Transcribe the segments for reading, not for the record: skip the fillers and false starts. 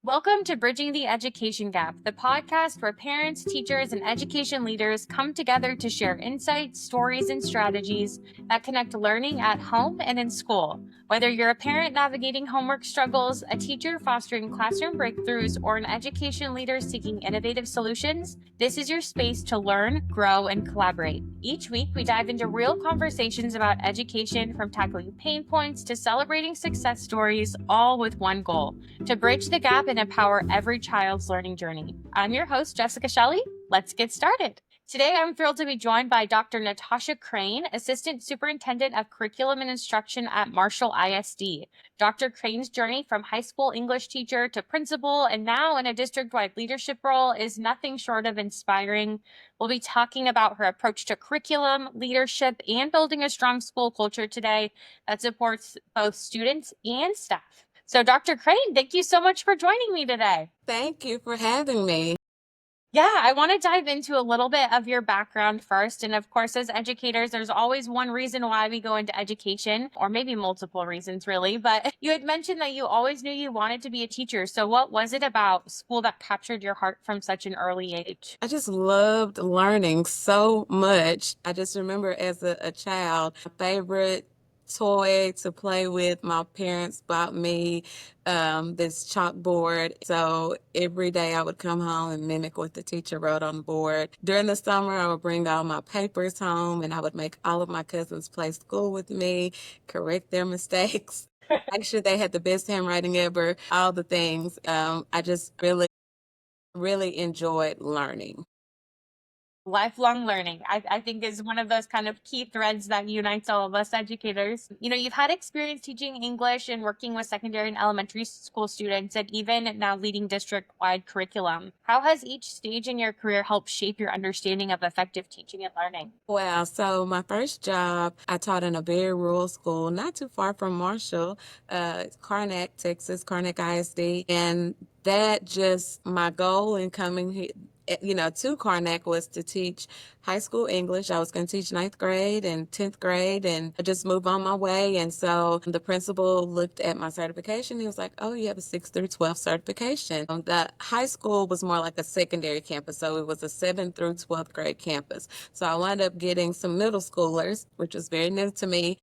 Welcome to Bridging the Education Gap, the podcast where parents, teachers, and education leaders come together to share insights, stories, and strategies that connect learning at home and in school. Whether you're a parent navigating homework struggles, a teacher fostering classroom breakthroughs, or an education leader seeking innovative solutions, this is your space to learn, grow, and collaborate. Each week, we dive into real conversations about education, from tackling pain points to celebrating success stories, all with one goal: to bridge the gap and empower every child's learning journey. I'm your host, Jessica Shelley. Let's get started. Today, I'm thrilled to be joined by Dr. Natasha Crain, Assistant Superintendent of Curriculum and Instruction at Marshall ISD. Dr. Crain's journey from high school English teacher to principal and now in a district-wide leadership role is nothing short of inspiring. We'll be talking about her approach to curriculum, leadership, and building a strong school culture today that supports both students and staff. So, Dr. Crain, thank you so much for joining me today. Thank you for having me. Yeah, I want to dive into a little bit of your background first. And of course, as educators, there's always one reason why we go into education, or maybe multiple reasons, really. But you had mentioned that you always knew you wanted to be a teacher. So, what was it about school that captured your heart from such an early age? I just loved learning so much. I just remember as a child, my favorite toy to play with, my parents bought me this chalkboard. So every day I would come home and mimic what the teacher wrote on the board. During the summer, I would bring all my papers home and I would make all of my cousins play school with me, correct their mistakes. Make sure they had the best handwriting ever, all the things. I just really enjoyed learning. Lifelong learning, I think, is one of those kind of key threads that unites all of us educators. You've had experience teaching English and working with secondary and elementary school students, and even now leading district-wide curriculum. How has each stage in your career helped shape your understanding of effective teaching and learning? Wow. So my first job, I taught in a very rural school, not too far from Marshall, Karnak, Texas, Karnak ISD. And that just, my goal in coming here, to Karnak was to teach high school English. I was going to teach ninth grade and 10th grade and just move on my way. And so the principal looked at my certification. He was like, oh, you have a 6th through 12th certification. The high school was more like a secondary campus. So it was a 7th through 12th grade campus. So I wound up getting some middle schoolers, which was very new to me.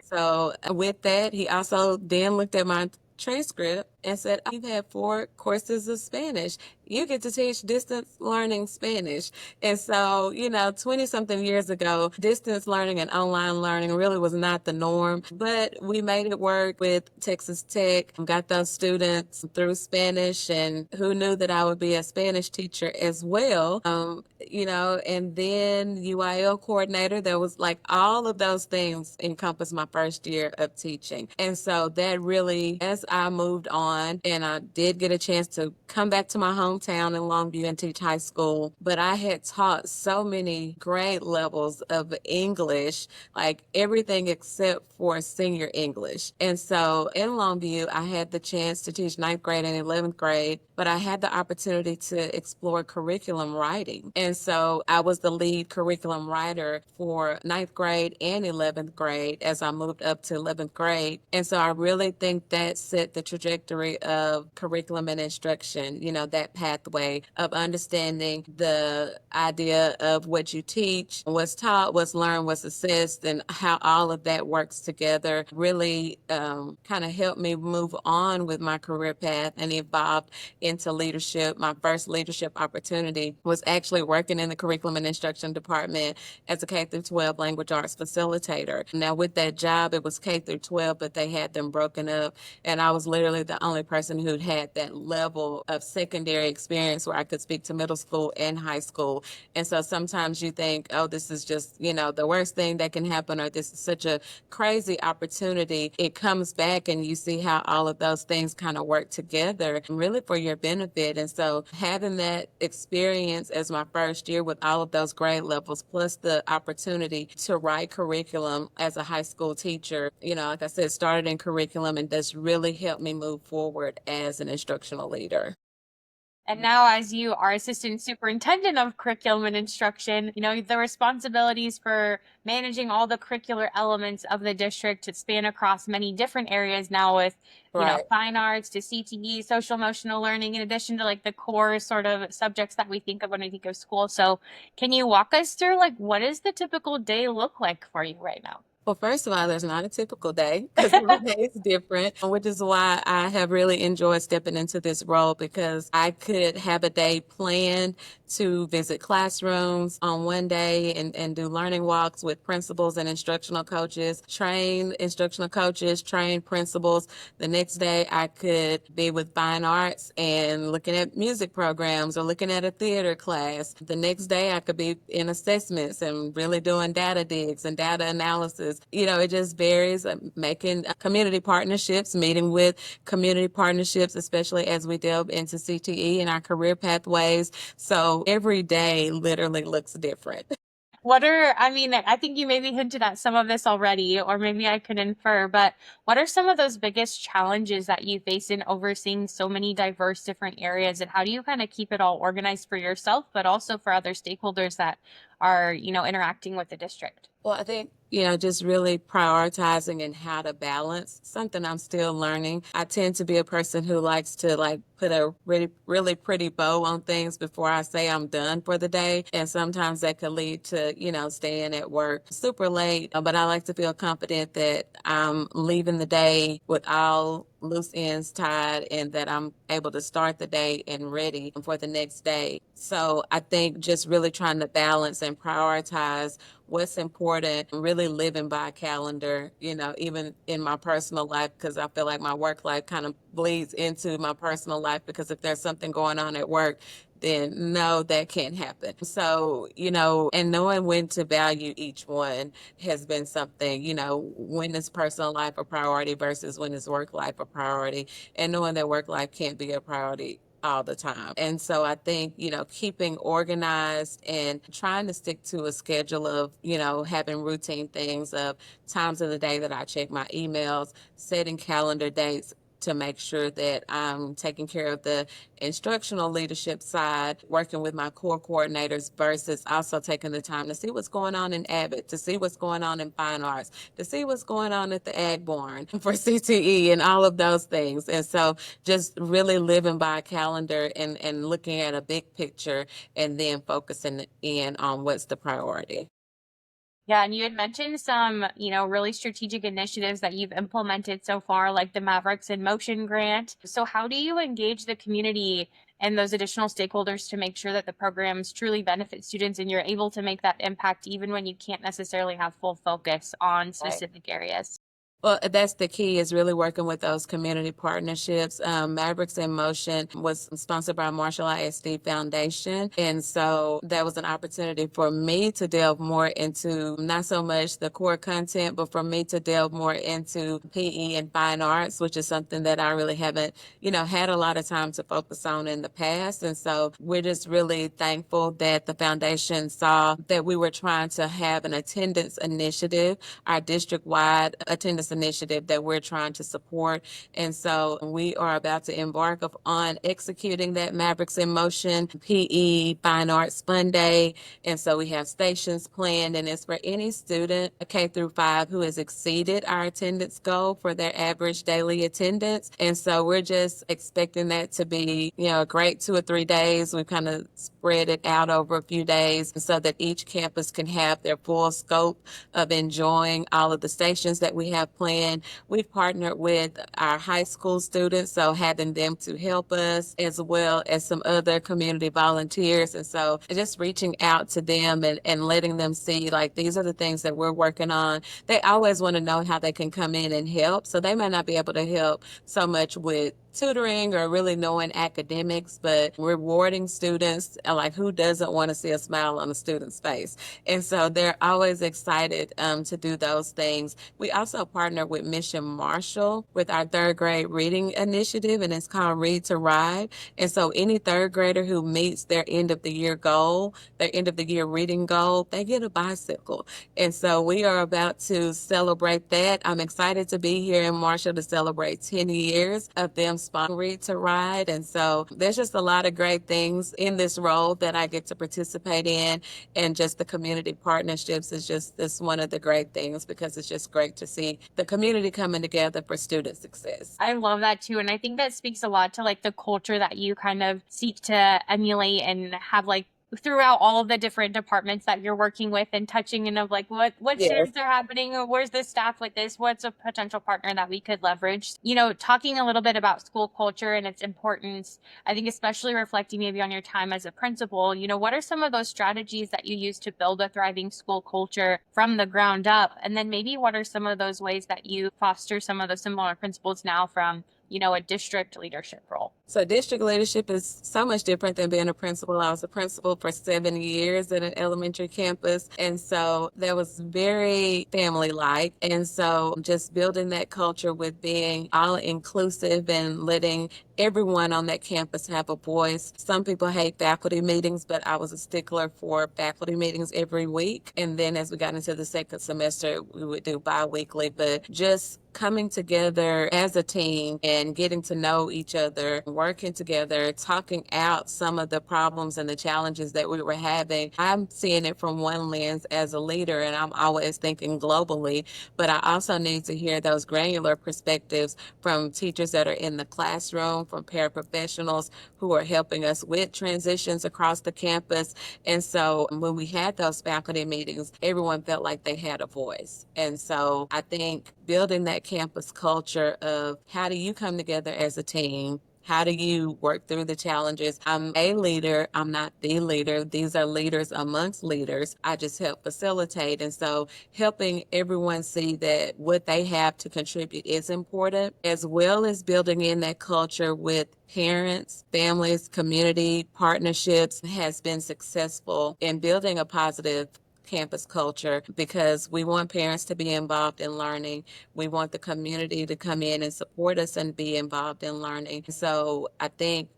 So with that, he also then looked at my transcript and said, oh, you've had 4 courses of Spanish. You get to teach distance learning Spanish. And so, 20 something years ago, distance learning and online learning really was not the norm, but we made it work with Texas Tech, got those students through Spanish, and who knew that I would be a Spanish teacher as well. And then UIL coordinator, there was like all of those things encompassed my first year of teaching. And so that really, as I moved on, and I did get a chance to come back to my hometown in Longview and teach high school, but I had taught so many grade levels of English, like everything except for senior English. And so in Longview, I had the chance to teach ninth grade and 11th grade, but I had the opportunity to explore curriculum writing. And so I was the lead curriculum writer for ninth grade and 11th grade as I moved up to 11th grade. And so I really think that set the trajectory of curriculum and instruction, that pathway of understanding the idea of what you teach, what's taught, what's learned, what's assessed, and how all of that works together really kind of helped me move on with my career path and evolved into leadership. My first leadership opportunity was actually working in the curriculum and instruction department as a K through 12 language arts facilitator. Now with that job, it was K through 12, but they had them broken up. And I was literally the only person who'd had that level of secondary experience where I could speak to middle school and high school. And so sometimes you think, oh, this is just, the worst thing that can happen, or this is such a crazy opportunity. It comes back and you see how all of those things kind of work together really for your benefit. And so having that experience as my first year with all of those grade levels, plus the opportunity to write curriculum as a high school teacher, like I said, started in curriculum and that's really helped me move forward as an instructional leader. And now, as you are assistant superintendent of curriculum and instruction, the responsibilities for managing all the curricular elements of the district to span across many different areas now with, Right. fine arts to CTE, social emotional learning, in addition to like the core sort of subjects that we think of when we think of school. So can you walk us through like what does the typical day look like for you right now? Well, first of all, there's not a typical day because every day is different, which is why I have really enjoyed stepping into this role because I could have a day planned to visit classrooms on one day and do learning walks with principals and instructional coaches, train instructional coaches, train principals. The next day, I could be with fine arts and looking at music programs or looking at a theater class. The next day, I could be in assessments and really doing data digs and data analysis. It just varies. Making community partnerships, meeting with community partnerships, especially as we delve into CTE and our career pathways. So every day literally looks different. I think you maybe hinted at some of this already, or maybe I could infer, but what are some of those biggest challenges that you face in overseeing so many diverse different areas? And how do you kind of keep it all organized for yourself, but also for other stakeholders that are, interacting with the district? Well, I think, just really prioritizing and how to balance something I'm still learning. I tend to be a person who likes to like put a really, really pretty bow on things before I say I'm done for the day. And sometimes that could lead to, staying at work super late. But I like to feel confident that I'm leaving the day with all loose ends tied and that I'm able to start the day and ready for the next day. So I think just really trying to balance and prioritize what's important, really living by a calendar, even in my personal life, because I feel like my work life kind of bleeds into my personal life because if there's something going on at work, then no, that can't happen. So, and knowing when to value each one has been something, when is personal life a priority versus when is work life a priority, and knowing that work life can't be a priority all the time. And so I think, keeping organized and trying to stick to a schedule of, having routine things of times of the day that I check my emails, setting calendar dates to make sure that I'm taking care of the instructional leadership side, working with my core coordinators versus also taking the time to see what's going on in Abbott, to see what's going on in fine arts, to see what's going on at the Ag Barn for CTE and all of those things. And so just really living by a calendar and looking at a big picture and then focusing in on what's the priority. Yeah, and you had mentioned some, really strategic initiatives that you've implemented so far, like the Mavericks in Motion grant. So how do you engage the community and those additional stakeholders to make sure that the programs truly benefit students and you're able to make that impact even when you can't necessarily have full focus on Right. specific areas? Well, that's the key is really working with those community partnerships. Mavericks in Motion was sponsored by Marshall ISD Foundation. And so that was an opportunity for me to delve more into not so much the core content, but for me to delve more into PE and fine arts, which is something that I really haven't, had a lot of time to focus on in the past. And so we're just really thankful that the foundation saw that we were trying to have an attendance initiative, our district-wide attendance initiative that we're trying to support. And so we are about to embark on executing that Mavericks in Motion PE Fine Arts Fun Day. And so we have stations planned, and it's for any student K through 5 who has exceeded our attendance goal for their average daily attendance. And so we're just expecting that to be, a great 2 or 3 days. We've kind of spread it out over a few days so that each campus can have their full scope of enjoying all of the stations that we have planned. We've partnered with our high school students, so having them to help us as well as some other community volunteers. And so just reaching out to them and letting them see like these are the things that we're working on. They always want to know how they can come in and help. So they might not be able to help so much with tutoring or really knowing academics, but rewarding students, like who doesn't want to see a smile on a student's face? And so they're always excited to do those things. We also partner with Mission Marshall with our third grade reading initiative, and it's called Read to Ride. And so any third grader who meets their end of the year goal, their end of the year reading goal, they get a bicycle. And so we are about to celebrate that. I'm excited to be here in Marshall to celebrate 10 years of them sponsor to ride. And so there's just a lot of great things in this role that I get to participate in. And just the community partnerships is just this one of the great things, because it's just great to see the community coming together for student success. I love that too. And I think that speaks a lot to like the culture that you kind of seek to emulate and have like throughout all of the different departments that you're working with, and touching in of like what Yes. students are happening, or where's the staff with this, what's a potential partner that we could leverage. Talking a little bit about school culture and its importance, I think especially reflecting maybe on your time as a principal, what are some of those strategies that you use to build a thriving school culture from the ground up? And then maybe what are some of those ways that you foster some of the similar principles now from a district leadership role? So district leadership is so much different than being a principal. I was a principal for 7 years at an elementary campus. And so that was very family-like. And so just building that culture with being all inclusive and letting everyone on that campus have a voice. Some people hate faculty meetings, but I was a stickler for faculty meetings every week. And then as we got into the second semester, we would do bi-weekly, but just coming together as a team and getting to know each other, working together, talking out some of the problems and the challenges that we were having. I'm seeing it from one lens as a leader, and I'm always thinking globally, but I also need to hear those granular perspectives from teachers that are in the classroom, from paraprofessionals who are helping us with transitions across the campus. And so when we had those faculty meetings, everyone felt like they had a voice. And so I think building that campus culture of how do you come together as a team? How do you work through the challenges? I'm a leader. I'm not the leader. These are leaders amongst leaders. I just help facilitate. And so helping everyone see that what they have to contribute is important, as well as building in that culture with parents, families, community partnerships has been successful in building a positive campus culture, because we want parents to be involved in learning. We want the community to come in and support us and be involved in learning. So I think,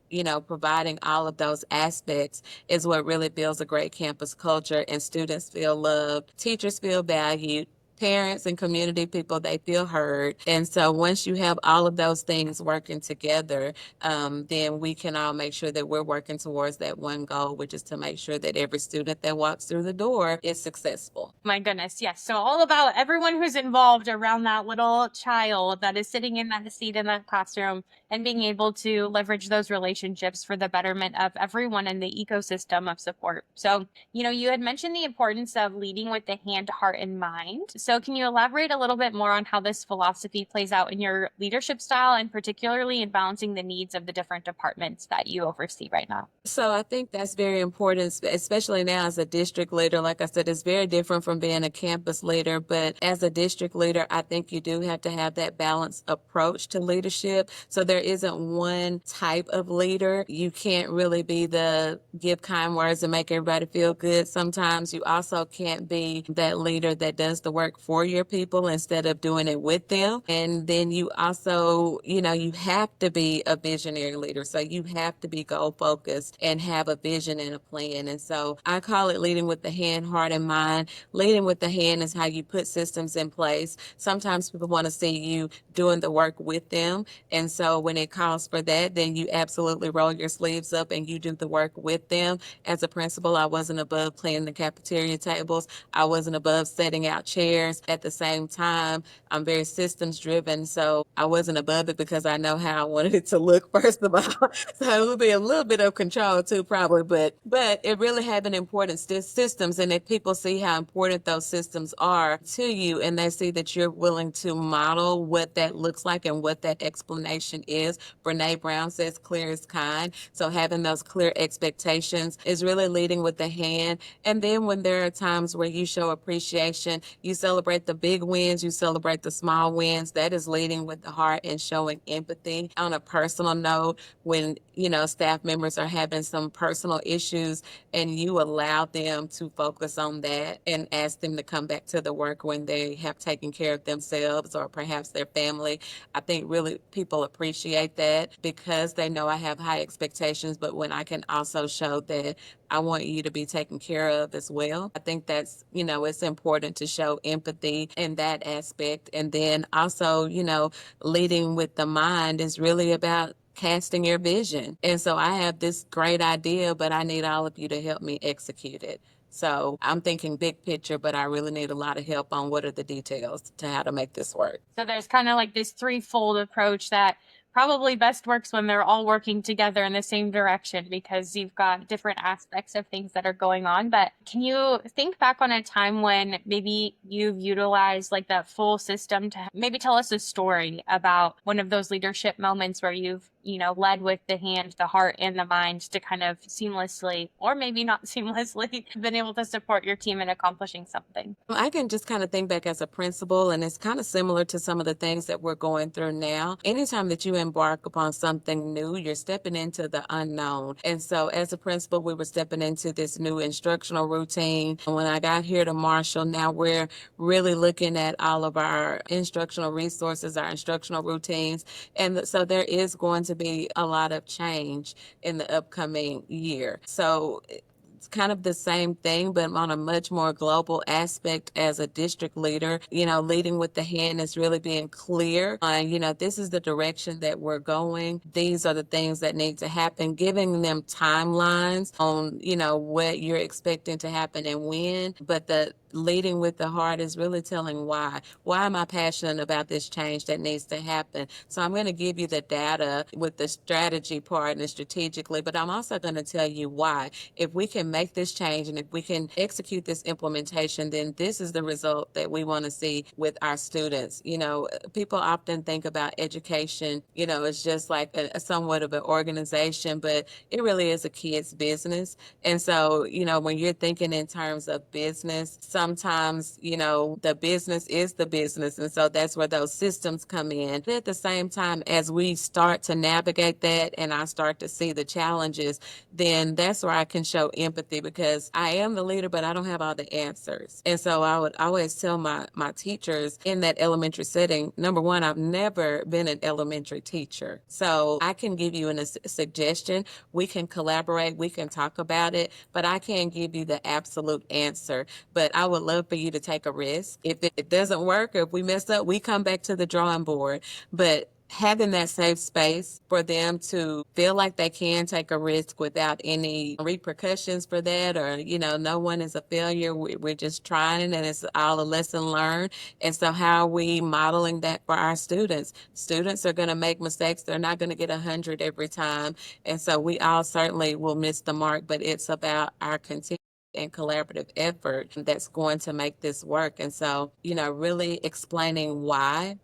providing all of those aspects is what really builds a great campus culture, and students feel loved, teachers feel valued, parents and community people, they feel heard. And so once you have all of those things working together, then we can all make sure that we're working towards that one goal, which is to make sure that every student that walks through the door is successful. My goodness, yes. So all about everyone who's involved around that little child that is sitting in that seat in that classroom, and being able to leverage those relationships for the betterment of everyone in the ecosystem of support. So, you had mentioned the importance of leading with the hand, heart, and mind. So can you elaborate a little bit more on how this philosophy plays out in your leadership style, and particularly in balancing the needs of the different departments that you oversee right now? So I think that's very important, especially now as a district leader. Like I said, it's very different from being a campus leader, but as a district leader, I think you do have to have that balanced approach to leadership. So there isn't one type of leader. You can't really be the give kind words and make everybody feel good. Sometimes you also can't be that leader that does the work for your people instead of doing it with them. And then you also, you have to be a visionary leader. So you have to be goal focused and have a vision and a plan. And so I call it leading with the hand, heart, and mind. Leading with the hand is how you put systems in place. Sometimes people want to see you doing the work with them. And so when it calls for that, then you absolutely roll your sleeves up and you do the work with them. As a principal, I wasn't above cleaning the cafeteria tables. I wasn't above setting out chairs. At the same time, I'm very systems driven. So I wasn't above it because I know how I wanted it to look, first of all. So it would be a little bit of control too, probably, but it really had an important systems. And if people see how important those systems are to you, and they see that you're willing to model what that looks like and what that explanation is, Brene Brown says clear is kind. So having those clear expectations is really leading with the hand. And then when there are times where you show appreciation, you celebrate the big wins, you celebrate the small wins. That is leading with the heart and showing empathy. On a personal note, when, staff members are having some personal issues and you allow them to focus on that and ask them to come back to the work when they have taken care of themselves or perhaps their family, I think really people appreciate that because they know I have high expectations, but when I can also show that I want you to be taken care of as well. I think that's, it's important to show empathy in that aspect. And then also, leading with the mind is really about casting your vision. And so I have this great idea, but I need all of you to help me execute it. So I'm thinking big picture, but I really need a lot of help on what are the details to how to make this work. So there's kind of like this threefold approach that probably best works when they're all working together in the same direction because you've got different aspects of things that are going on. But can you think back on a time when maybe you've utilized like that full system to maybe tell us a story about one of those leadership moments where you've, led with the hand, the heart, and the mind to kind of seamlessly, or maybe not seamlessly, been able to support your team in accomplishing something? Well, I can just kind of think back as a principal, and it's kind of similar to some of the things that we're going through now. Anytime that you embark upon something new, you're stepping into the unknown. And so, as a principal, we were stepping into this new instructional routine. When I got here to Marshall, now we're really looking at all of our instructional resources, our instructional routines. And so, there is going to be a lot of change in the upcoming year. So, it's kind of the same thing, but on a much more global aspect as a district leader. Leading with the hand is really being clear on, this is the direction that we're going. These are the things that need to happen, giving them timelines on, what you're expecting to happen and when. But the leading with the heart is really telling why. Why am I passionate about this change that needs to happen? So I'm going to give you the data with the strategy part and the strategically, but I'm also going to tell you why. If we can make this change and if we can execute this implementation, then this is the result that we want to see with our students. People often think about education, it's just like a somewhat of an organization, but it really is a kid's business. And so, when you're thinking in terms of business, sometimes, the business is the business. And so that's where those systems come in. But at the same time, as we start to navigate that and I start to see the challenges, then that's where I can show empathy because I am the leader, but I don't have all the answers. And so I would always tell my teachers in that elementary setting, number one, I've never been an elementary teacher. So I can give you a suggestion. We can collaborate. We can talk about it, but I can't give you the absolute answer. But I would love for you to take a risk. If it doesn't work or if we mess up, we come back to the drawing board. But having that safe space for them to feel like they can take a risk without any repercussions for that, or, no one is a failure. We're just trying and it's all a lesson learned. And so how are we modeling that for our students? Students are going to make mistakes. They're not going to get 100 every time. And so we all certainly will miss the mark, but it's about our continued and collaborative effort that's going to make this work. And so, really explaining why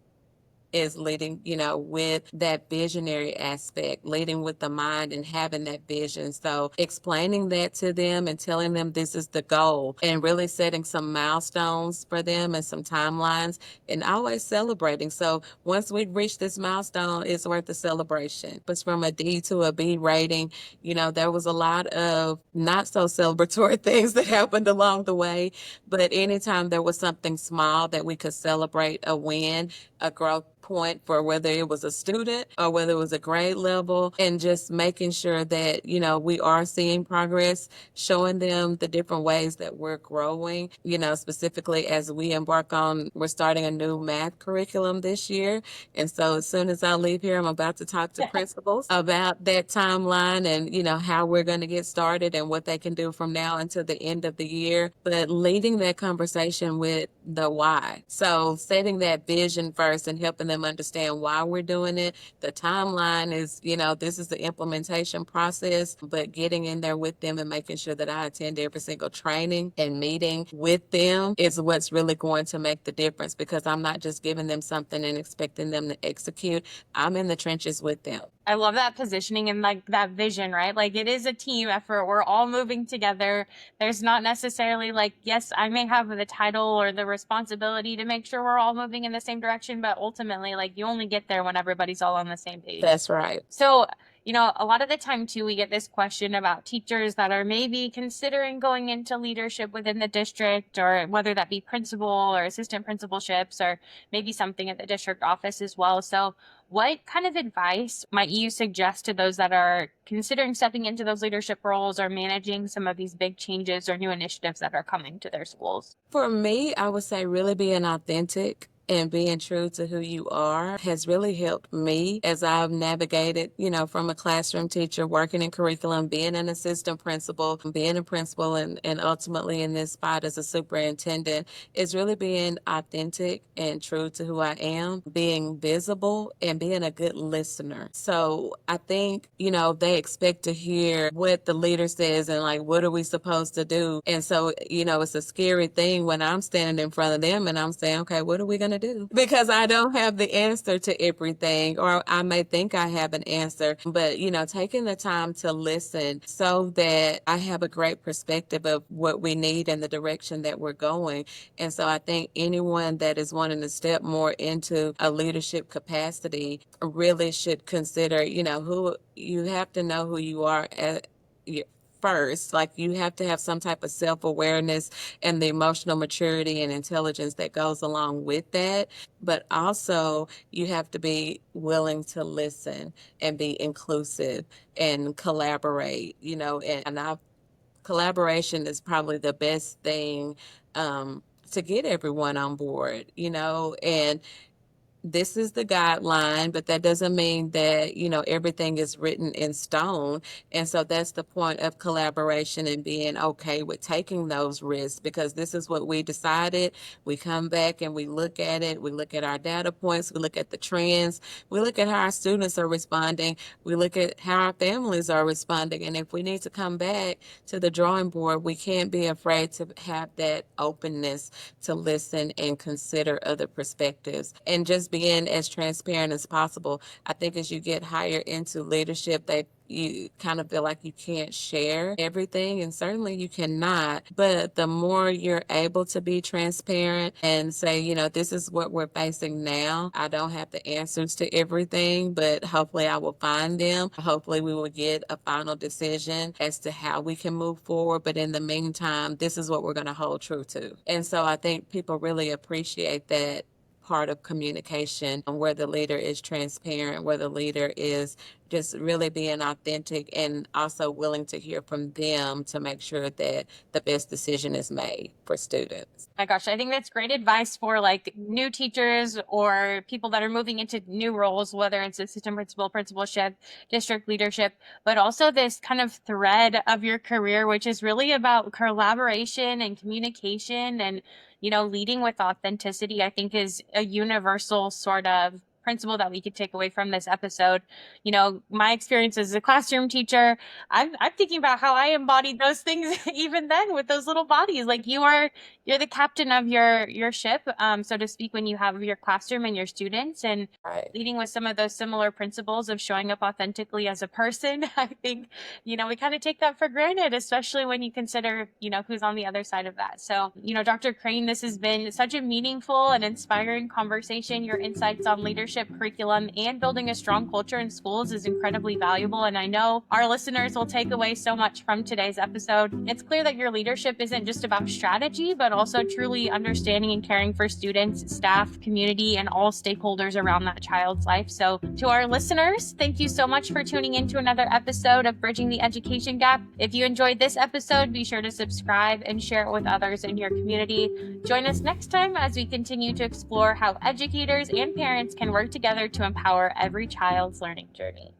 is leading, with that visionary aspect, leading with the mind and having that vision. So explaining that to them and telling them this is the goal and really setting some milestones for them and some timelines and always celebrating. So once we reach this milestone, it's worth the celebration. But from a D to a B rating, there was a lot of not so celebratory things that happened along the way. But anytime there was something small that we could celebrate, a win, a growth point for whether it was a student or whether it was a grade level, and just making sure that, we are seeing progress, showing them the different ways that we're growing, specifically as we're starting a new math curriculum this year. And so as soon as I leave here, I'm about to talk to principals about that timeline and, how we're going to get started and what they can do from now until the end of the year. But leading that conversation with the why. So setting that vision first and helping them understand why we're doing it. The timeline is, this is the implementation process, but getting in there with them and making sure that I attend every single training and meeting with them is what's really going to make the difference, because I'm not just giving them something and expecting them to execute. I'm in the trenches with them. I love that positioning and like that vision, right? Like it is a team effort. We're all moving together. There's not necessarily like, yes, I may have the title or the responsibility to make sure we're all moving in the same direction, but ultimately, like you only get there when everybody's all on the same page. That's right. So A lot of the time too, we get this question about teachers that are maybe considering going into leadership within the district, or whether that be principal or assistant principalships, or maybe something at the district office as well. So what kind of advice might you suggest to those that are considering stepping into those leadership roles or managing some of these big changes or new initiatives that are coming to their schools? For me, I would say really being authentic and being true to who you are has really helped me as I've navigated, from a classroom teacher, working in curriculum, being an assistant principal, being a principal, and ultimately in this spot as a superintendent, is really being authentic and true to who I am, being visible and being a good listener. So I think, they expect to hear what the leader says and like, what are we supposed to do? And so, it's a scary thing when I'm standing in front of them and I'm saying, okay, what are we going to do? Because I don't have the answer to everything, or I may think I have an answer, but taking the time to listen so that I have a great perspective of what we need and the direction that we're going. And so I think anyone that is wanting to step more into a leadership capacity really should consider, who you have to know who you are at first. Like, you have to have some type of self-awareness and the emotional maturity and intelligence that goes along with that. But also you have to be willing to listen and be inclusive and collaborate, and collaboration is probably the best thing to get everyone on board, and this is the guideline, but that doesn't mean that, everything is written in stone. And so that's the point of collaboration and being okay with taking those risks, because this is what we decided. We come back and we look at it. We look at our data points. We look at the trends. We look at how our students are responding. We look at how our families are responding. And if we need to come back to the drawing board, we can't be afraid to have that openness to listen and consider other perspectives, and just being as transparent as possible. I think as you get higher into leadership, that you kind of feel like you can't share everything, and certainly you cannot. But the more you're able to be transparent and say, this is what we're facing now. I don't have the answers to everything, but hopefully I will find them. Hopefully we will get a final decision as to how we can move forward. But in the meantime, this is what we're going to hold true to. And so I think people really appreciate that part of communication, where the leader is transparent, where the leader is just really being authentic and also willing to hear from them to make sure that the best decision is made for students. My gosh, I think that's great advice for like new teachers or people that are moving into new roles, whether it's assistant principal, principalship, district leadership, but also this kind of thread of your career, which is really about collaboration and communication and, leading with authenticity, I think is a universal sort of principle that we could take away from this episode. My experience as a classroom teacher, I'm thinking about how I embodied those things even then with those little bodies. Like you're the captain of your ship, so to speak, when you have your classroom and your students, and Right. leading with some of those similar principles of showing up authentically as a person. I think, we kind of take that for granted, especially when you consider, who's on the other side of that. So, Dr. Crain, this has been such a meaningful and inspiring conversation. Your insights on leadership, curriculum, and building a strong culture in schools is incredibly valuable. And I know our listeners will take away so much from today's episode. It's clear that your leadership isn't just about strategy, but also truly understanding and caring for students, staff, community, and all stakeholders around that child's life. So to our listeners, thank you so much for tuning into another episode of Bridging the Education Gap. If you enjoyed this episode, be sure to subscribe and share it with others in your community. Join us next time as we continue to explore how educators and parents can work together to empower every child's learning journey.